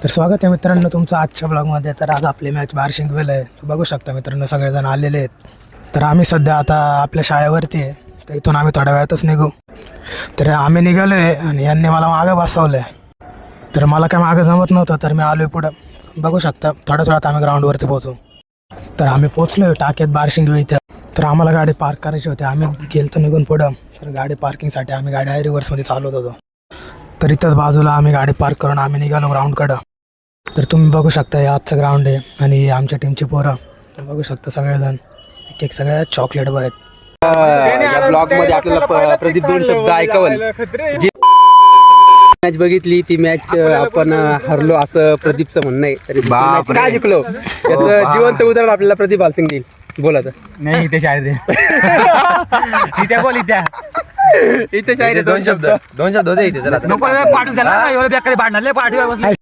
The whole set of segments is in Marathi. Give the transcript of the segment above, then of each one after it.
तर स्वागत आहे मित्रांनो तुमचं आजच्या ब्लॉगमध्ये. तर आज आपली मॅच बार्शिंगवेल आहे. बघू शकता मित्रांनो सगळेजण आलेले आहेत. तर आम्ही सध्या आता आपल्या शाळेवरती आहे. तर इथून आम्ही थोड्या वेळातच निघू. तर आम्ही निघालो आहे आणि यांनी मला मागं बसवलं आहे. तर मला काय मागं जमत नव्हतं तर मी आलो आहे पुढं. बघू शकता थोड्या थोड्यात आम्ही ग्राउंडवरती पोहोचू. तर आम्ही पोचलो आहे टाक्यात बार्शिंगवेल इथं. तर आम्हाला गाडी पार्क करायची होती. आम्ही गेलतो निघून पुढं. तर गाडी पार्किंगसाठी आम्ही गाडी रिव्हर्समध्ये चालवत होतो. तर इथंच बाजूला आम्ही गाडी पार्क करून आम्ही निघालो ग्राउंडकडं. तर तुम्ही बघू शकता हे आजचं ग्राउंड आहे आणि आमच्या टीमची पोरं बघू शकता सगळेजण एक एक सगळ्या चॉकलेट बघ आहेत. या ब्लॉग मध्ये आपल्याला प्रदीप दोन शब्द ऐकावल. जी मॅच बघितली ती मॅच आपण हरलो असं प्रदीपचं म्हणणं आहे. तरी काय जिंकलो याचं जिवंत उदाहरण आपल्याला प्रदीप बालसिंग देईल. बोला तर. नाही इथे शाळेत इथे बोल इथे शाळेत दोन शब्द होते इथे. नको पाठवून त्याला एवढं बेकारी भांडणार पाठीवर बसले.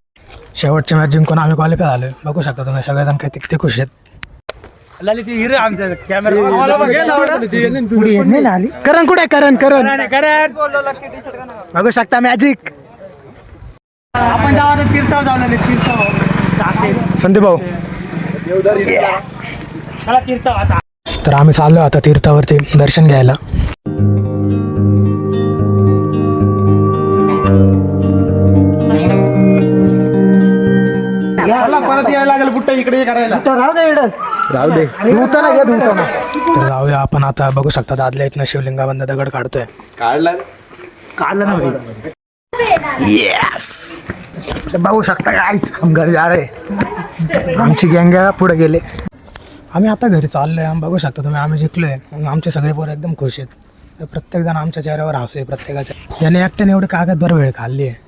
शेवटची मॅच जिंकून आम्ही क्वालिफाय झालोय. बघू शकता तुम्ही सगळेजण काही किती खुश आहेत. हिरो आमचा कॅमेरा करण कुठे करण बघू शकता मॅजिक. आपण जाऊ तीर्थावर जाऊ तीर्थावर संदीप भाऊ. चला तीर्थ आता. तर आम्ही चाललो आता तीर्थावरती दर्शन घ्यायला. परत यायला लागेल कुठं इकडे करायला. राहू दे तर जाऊया आपण आता. बघू शकता दादल्या इथनं शिवलिंगाबंद दगड काढतोय. काढलं ना बघू शकता काय घरी जा रे. आमची गँग पुढे गेले. आम्ही आता घरी चाललोय. बघू शकता तुम्ही आम्ही जिंकलोय. आमचे सगळे पोरं एकदम खुश आहेत. प्रत्येक जण आमच्या चेहऱ्यावर हसू आहे प्रत्येकाच्या. याने एकट्याने एवढी कागदभर वेळ खाल्ली आहे.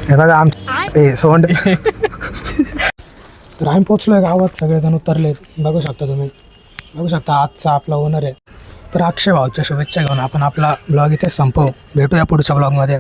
हे बघा सोंड. तर आम्ही पोचलोय गावात. सगळेजण उतरलेत. बघू शकता तुम्ही. बघू शकता आजचा आपला ओनर आहे. तर अक्षय भाऊच्या शुभेच्छा घेऊन आपण आपला ब्लॉग इथेच संपवू. भेटूया पुढच्या ब्लॉगमध्ये.